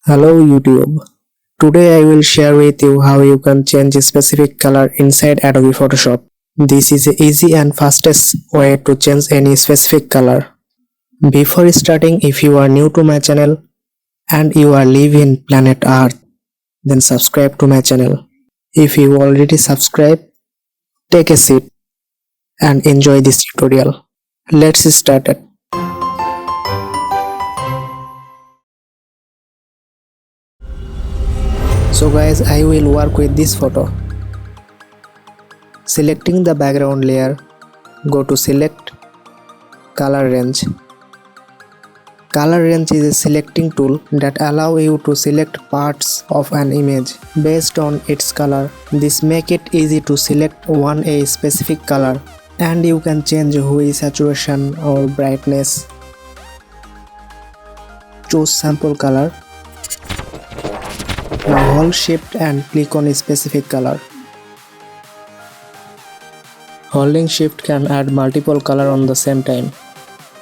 Hello YouTube. Today I will share with you how you can change a specific color inside Adobe Photoshop. This is the easy and fastest way to change any specific color. Before starting, if you are new to my channel and you are living in planet Earth, then subscribe to my channel. If you already subscribed, take a seat and enjoy this tutorial. Let's start it. So guys, I will work with this photo. Selecting the background layer, go to select color range. Color range is a selecting tool that allows you to select parts of an image based on its color. This makes it easy to select a specific color, and you can change hue, saturation or brightness. Choose sample color. Now hold shift and click on a specific color. Holding shift can add multiple color on the same time.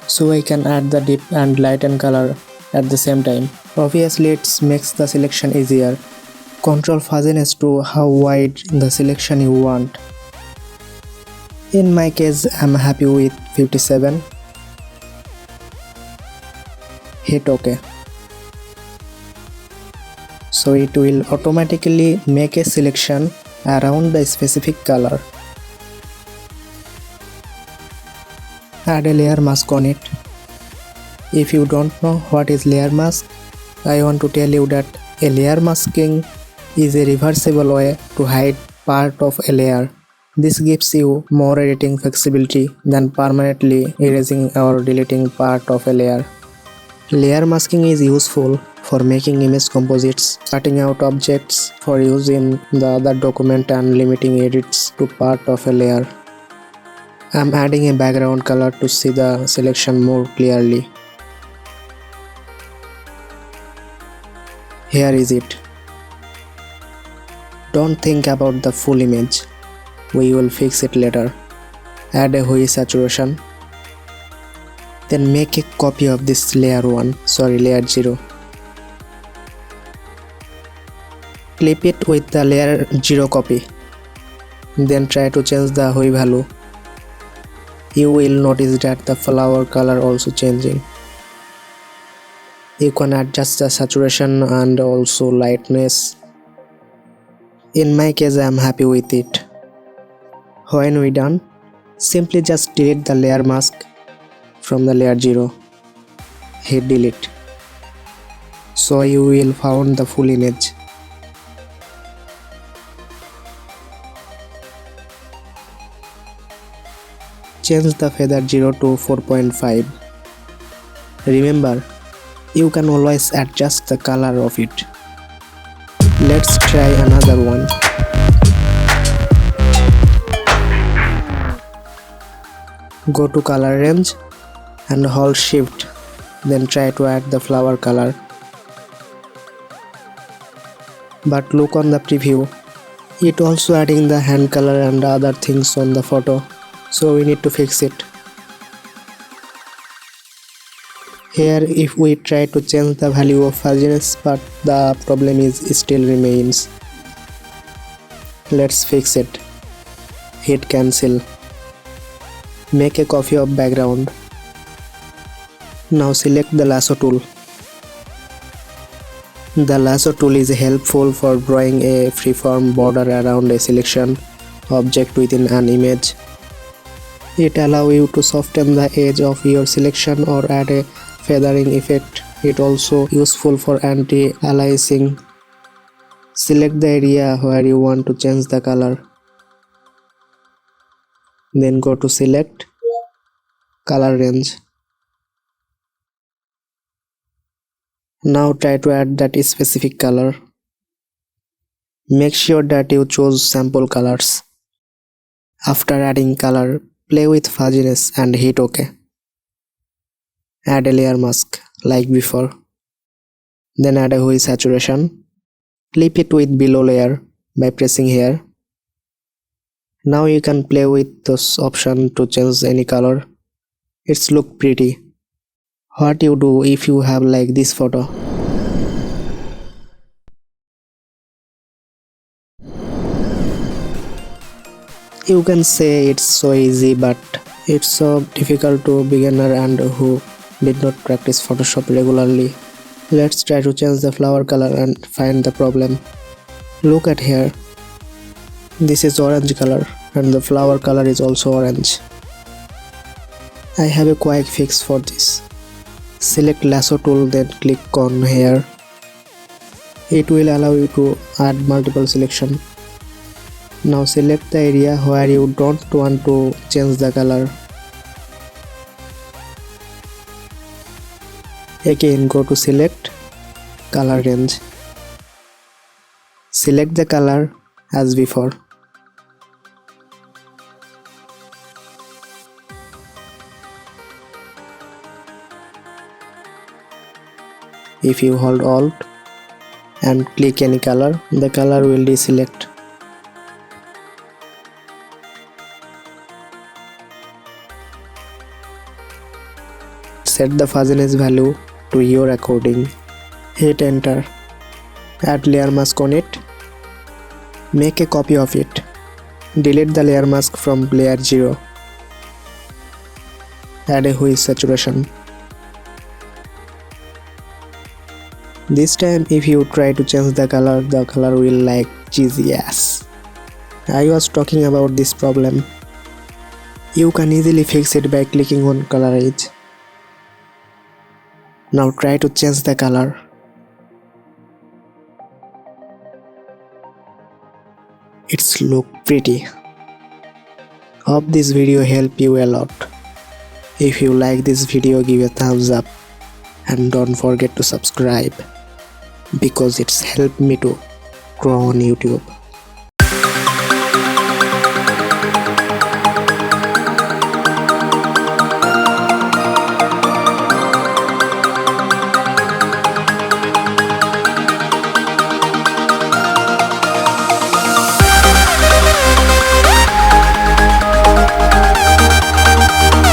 So I can add the deep and lighten color at the same time. Obviously it makes the selection easier. Control fuzziness to how wide the selection you want. In my case I'm happy with 57. Hit OK. So it will automatically make a selection around the specific color. Add a layer mask on it. If you don't know what is layer mask, I want to tell you that a layer masking is a reversible way to hide part of a layer. This gives you more editing flexibility than permanently erasing or deleting part of a layer. Layer masking is useful for making image composites, cutting out objects for use in the other document and limiting edits to part of a layer. I'm adding a background color to see the selection more clearly. Here is it. Don't think about the full image. We will fix it later. Add a hue saturation. Then make a copy of this layer 0. Clip it with the layer 0 copy. Then try to change the hue value. You will notice that the flower color also changing. You can adjust the saturation and also lightness. In my case I am happy with it. When we done, simply just delete the layer mask from the layer 0. Hit delete. So you will find the full image. Change the feather 0 to 4.5. Remember, you can always adjust the color of it. Let's try another one. Go to color range and hold shift, then try to add the flower color. But look on the preview, it also adding the hand color and other things on the photo, so we need to fix it. Here if we try to change the value of fuzziness, but the problem is still remains. Let's fix it. Hit cancel. Make a copy of background. Now select the lasso tool. The lasso tool is helpful for drawing a freeform border around a selection object within an image. It allows you to soften the edge of your selection or add a feathering effect. It also useful for anti-aliasing. Select the area where you want to change the color. Then go to select color range. Now try to add that specific color. Make sure that you choose sample colors. After adding color, play with fuzziness and hit OK. Add a layer mask like before. Then add a hue saturation. Clip it with below layer by pressing here. Now you can play with this option to change any color. It's look pretty. What you do if you have like this photo. You can say it's so easy, but it's so difficult to beginner and who did not practice Photoshop regularly. Let's try to change the flower color and find the problem. Look at here. This is orange color and the flower color is also orange. I have a quick fix for this. Select lasso tool, then click on here. It will allow you to add multiple selection. Now select the area where you don't want to change the color. Again go to select color range. Select the color as before. If you hold Alt and click any color, the color will deselect. Set the fuzziness value to your according. Hit enter. Add layer mask on it. Make a copy of it. Delete the layer mask from layer 0. Add a hue saturation. This time if you try to change the color will like cheesy ass. I was talking about this problem. You can easily fix it by clicking on color edge. Now try to change the color. It's look pretty. Hope this video helped you a lot. If you like this video, give a thumbs up and don't forget to subscribe because it's helped me to grow on YouTube.